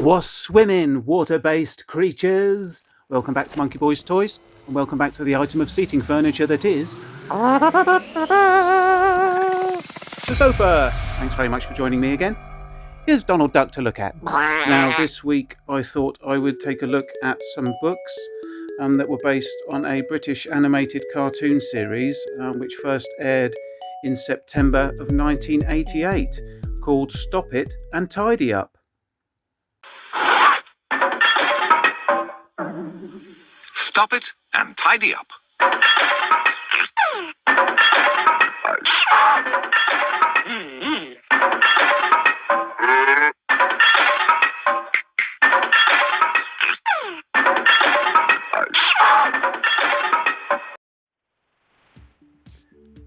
What's swimming, water-based creatures? Welcome back to Monkey Boys Toys, and welcome back to the item of seating furniture that is the sofa. Thanks very much for joining me again. Here's Donald Duck to look at. Now, this week I thought I would take a look at some books that were based on a British animated cartoon series which first aired in September of 1988, called Stop It and Tidy Up. Stop it and tidy up.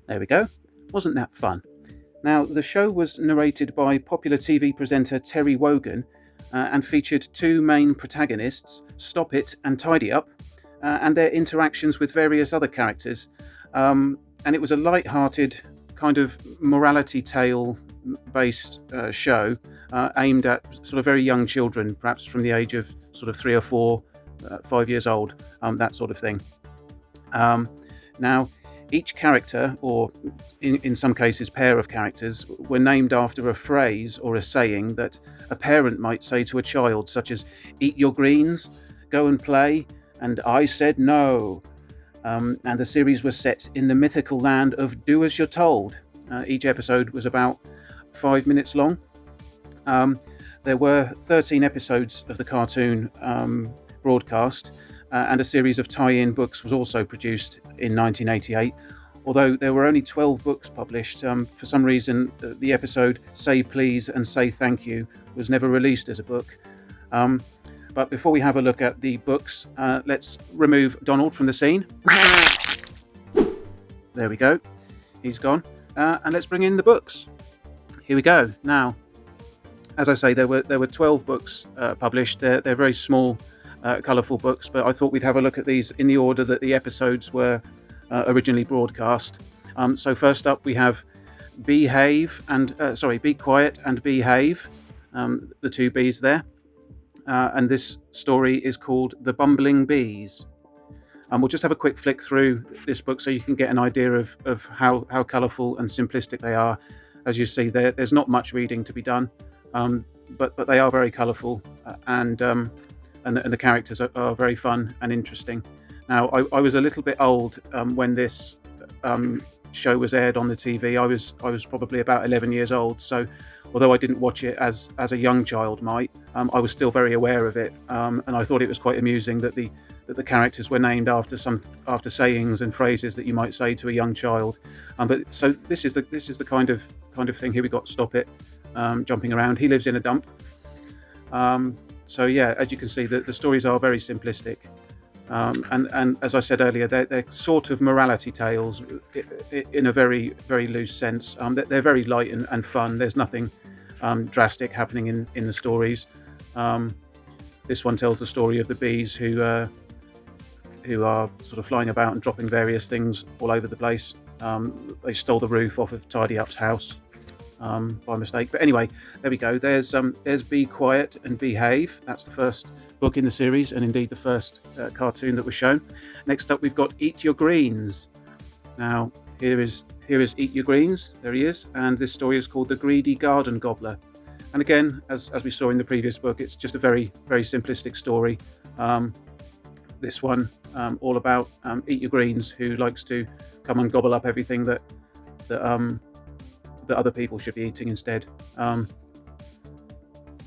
There we go. Wasn't that fun? Now, the show was narrated by popular TV presenter Terry Wogan and featured two main protagonists, Stop It and Tidy Up, and their interactions with various other characters. And it was a light-hearted kind of morality tale-based show aimed at sort of very young children, perhaps from the age of sort of 3 or 4, 5 years old, that sort of thing. Now, each character, or in some cases pair of characters, were named after a phrase or a saying that a parent might say to a child, such as, "Eat your greens, go and play," and "I said no." And the series was set in the mythical land of Do As You're Told. Each episode was about 5 minutes long. There were 13 episodes of the cartoon broadcast, and a series of tie-in books was also produced in 1988. Although there were only 12 books published, for some reason the episode Say Please and Say Thank You was never released as a book. But before we have a look at the books, let's remove Donald from the scene. There we go. He's gone. And let's bring in the books. Here we go. Now, as I say, there were 12 books published. They're very small, colourful books, but I thought we'd have a look at these in the order that the episodes were originally broadcast. So first up we have Be Quiet and Behave, the two B's there. And this story is called The Bumbling Bees. We'll just have a quick flick through this book so you can get an idea of how colourful and simplistic they are. As you see, there's not much reading to be done, but they are very colourful, and the characters are very fun and interesting. Now, I was a little bit old when this show was aired on the TV. I was probably about 11 years old, so although I didn't watch it as a young child might, I was still very aware of it, and I thought it was quite amusing that the characters were named after sayings and phrases that you might say to a young child. But so this is the kind of thing. Here we got Stop It jumping around. He lives in a dump. So yeah, as you can see, the stories are very simplistic. And as I said earlier, they're sort of morality tales in a very, very loose sense. They're very light and fun. There's nothing drastic happening in the stories. This one tells the story of the bees who are sort of flying about and dropping various things all over the place. They stole the roof off of Tidy Up's house by mistake. But anyway, there we go. There's Be Quiet and Behave. That's the first book in the series, and indeed the first cartoon that was shown. Next up, we've got Eat Your Greens. Now, here is Eat Your Greens. There he is, and this story is called The Greedy Garden Gobbler. And again, as we saw in the previous book, it's just a very, very simplistic story. This one all about Eat Your Greens, who likes to come and gobble up everything that other people should be eating instead.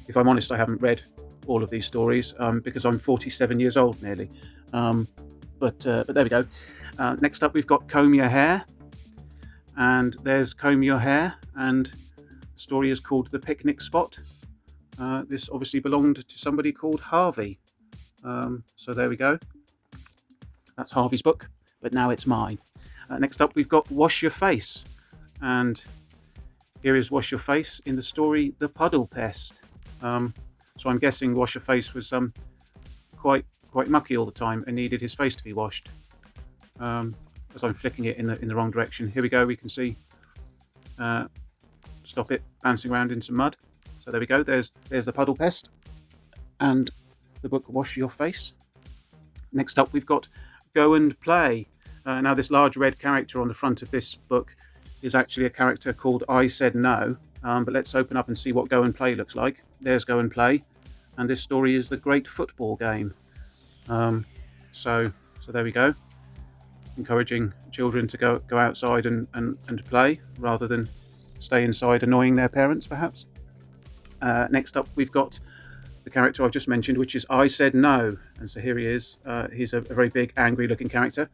If I'm honest, I haven't read all of these stories because I'm 47 years old nearly. But there we go. Next up, we've got Comb Your Hair, and there's Comb Your Hair, and the story is called The Picnic Spot. This obviously belonged to somebody called Harvey. So there we go. That's Harvey's book, but now it's mine. Next up, we've got Wash Your Face, and here is Wash Your Face in the story The Puddle Pest. So I'm guessing Wash Your Face was quite mucky all the time and needed his face to be washed. As I'm flicking it in the wrong direction. Here we go. We can see Stop It bouncing around in some mud. So there we go. There's the puddle pest. and the book Wash Your Face. Next up, we've got Go and Play. Now, this large red character on the front of this book is actually a character called I Said No. But let's open up and see what Go and Play looks like. There's Go and Play, and this story is the great football game. So there we go. Encouraging children to go outside and play rather than stay inside annoying their parents, perhaps. Next up, we've got the character I've just mentioned, which is I Said No. And so here he is. He's a very big, angry-looking character,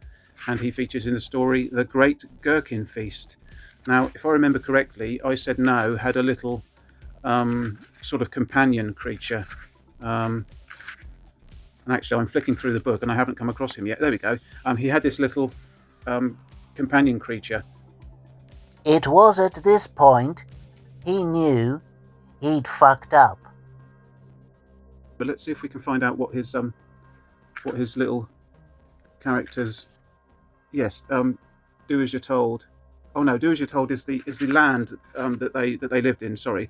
and he features in the story The Great Gherkin Feast. Now, if I remember correctly, I Said No had a little sort of companion creature. And actually, I'm flicking through the book, and I haven't come across him yet. There we go. He had this little companion creature. It was at this point he knew he'd fucked up. But let's see if we can find out what his little characters. Yes, do as you're told. Oh no, do as you're told is the land that they lived in. Sorry,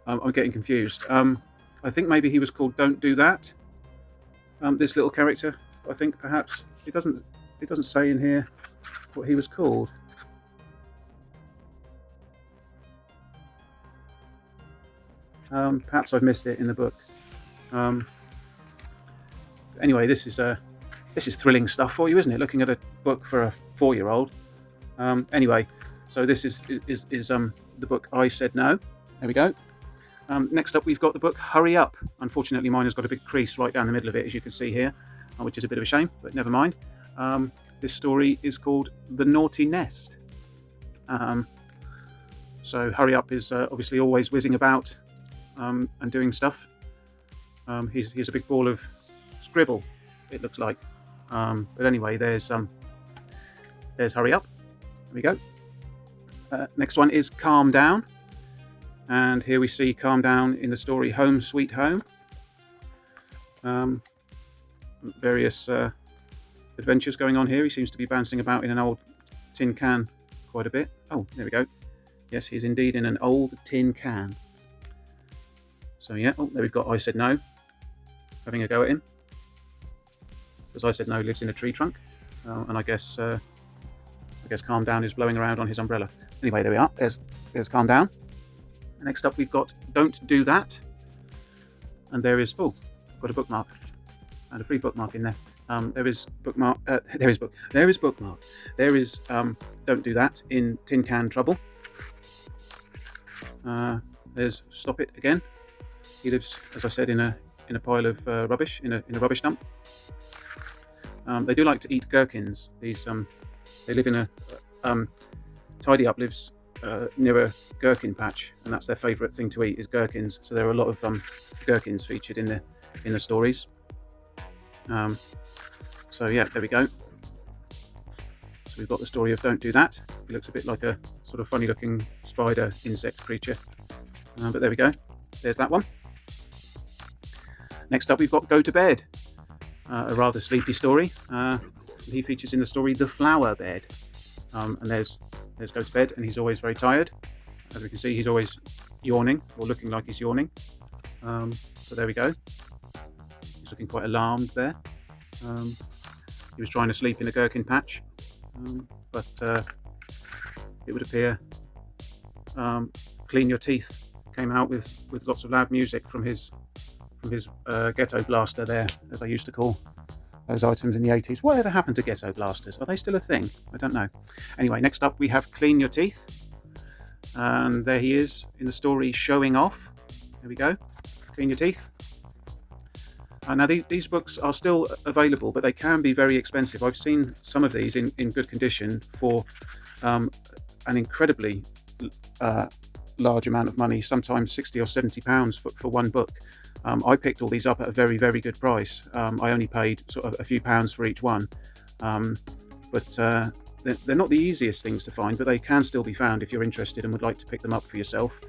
I'm getting confused. I think maybe he was called Don't Do That. This little character, I think perhaps it doesn't say in here what he was called. Perhaps I've missed it in the book. Anyway, this is thrilling stuff for you, isn't it? Looking at a book for a 4-year-old. Anyway, so this is the book I Said No. There we go. Next up, we've got the book Hurry Up. Unfortunately, mine has got a big crease right down the middle of it, as you can see here, which is a bit of a shame, but never mind. This story is called The Naughty Nest. So Hurry Up is obviously always whizzing about and doing stuff. He's a big ball of scribble, it looks like. But anyway, there's Hurry Up. There we go. Next one is Calm Down. And here we see Calm Down in the story Home Sweet Home. Various adventures going on here. He seems to be bouncing about in an old tin can quite a bit. Oh, there we go. Yes, he's indeed in an old tin can. So yeah, oh, there we've got I Said No, having a go at him. Because I Said No lives in a tree trunk. And I guess Calm Down is blowing around on his umbrella. Anyway, there we are. There's Calm Down. Next up, we've got Don't Do That. And there is, oh, I've got a bookmark. And a free bookmark in there. There is bookmark. There is bookmark. There is Don't Do That in Tin Can Trouble. There's Stop It again. He lives, as I said, in a pile of rubbish, in a rubbish dump. They do like to eat gherkins. They live in a Tidy Up lives near a gherkin patch, and that's their favourite thing to eat is gherkins. So there are a lot of gherkins featured in the stories. So yeah, there we go. So we've got the story of Don't Do That. He looks a bit like a sort of funny looking spider insect creature. But there we go. There's that one. Next up, we've got Go to Bed, a rather sleepy story. He features in the story The Flower Bed. And there's Go to Bed, and he's always very tired. As we can see, he's always yawning, or looking like he's yawning. So there we go. He's looking quite alarmed there. He was trying to sleep in a gherkin patch, but it would appear Clean Your Teeth came out with lots of loud music from his ghetto blaster there, as I used to call those items in the 80s. Whatever happened to ghetto blasters? Are they still a thing? I don't know. Anyway, next up we have Clean Your Teeth. And there he is in the story Showing Off. There we go. Clean Your Teeth. Now these books are still available, but they can be very expensive. I've seen some of these in good condition for an incredibly large amount of money, sometimes £60 or £70 for one book. I picked all these up at a very, very good price. I only paid sort of a few pounds for each one. But they're not the easiest things to find, but they can still be found if you're interested and would like to pick them up for yourself.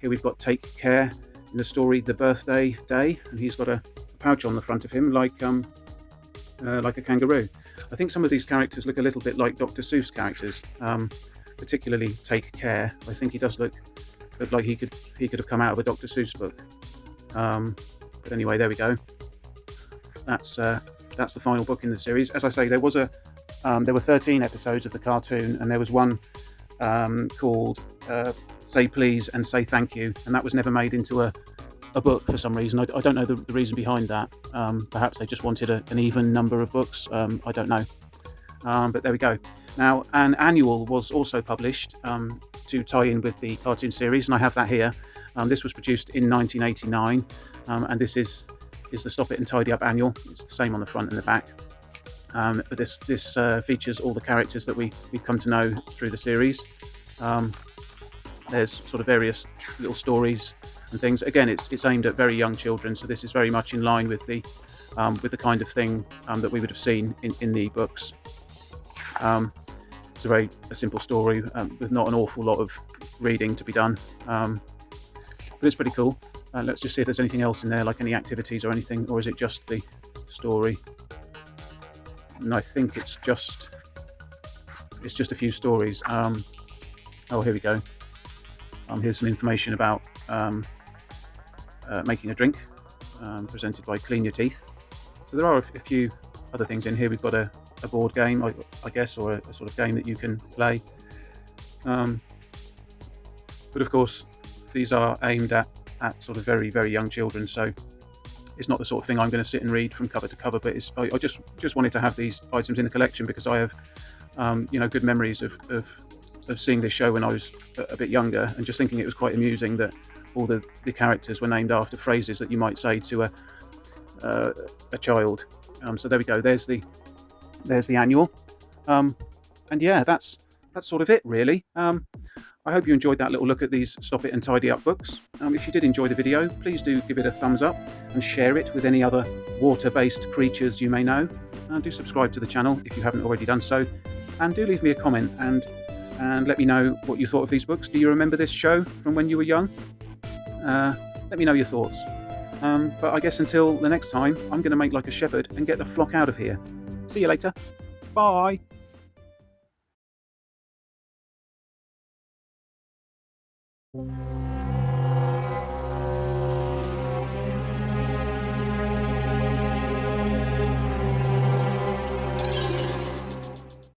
Here we've got Take Care in the story The Birthday Day, and he's got a pouch on the front of him like a kangaroo. I think some of these characters look a little bit like Dr. Seuss characters, particularly Take Care. I think he does look like he could have come out of a Dr. Seuss book. But But anyway, there we go. That's the final book in the series. As I say, there were 13 episodes of the cartoon, and there was one called Say Please and Say Thank You, and that was never made into a book for some reason. I don't know the reason behind that. Perhaps they just wanted an even number of books. I don't know. But there we go. Now, an annual was also published to tie in with the cartoon series, and I have that here. This was produced in 1989, and this is the Stop It and Tidy Up annual. It's the same on the front and the back. But this features all the characters that we've come to know through the series. There's sort of various little stories and things. Again, it's aimed at very young children, so this is very much in line with the kind of thing that we would have seen in the books. It's a simple story with not an awful lot of reading to be done, but it's pretty cool. Let's just see if there's anything else in there, like any activities or anything, or is it just the story? And I think it's just a few stories. Oh, here we go. Here's some information about making a drink, presented by Clean Your Teeth. So there are a few other things in here. We've got a board game, I guess, or a sort of game that you can play. But of course, these are aimed at sort of very, very young children, so it's not the sort of thing I'm going to sit and read from cover to cover. But I just wanted to have these items in the collection because I have good memories of seeing this show when I was a bit younger, and just thinking it was quite amusing that all the characters were named after phrases that you might say to a child. So there we go. There's the annual, and yeah, that's sort of it, really. I hope you enjoyed that little look at these Stop It and Tidy Up books. If you did enjoy the video, please do give it a thumbs up and share it with any other water-based creatures you may know. And do subscribe to the channel if you haven't already done so. And do leave me a comment and let me know what you thought of these books. Do you remember this show from when you were young? Let me know your thoughts. But I guess until the next time, I'm going to make like a shepherd and get the flock out of here. See you later. Bye.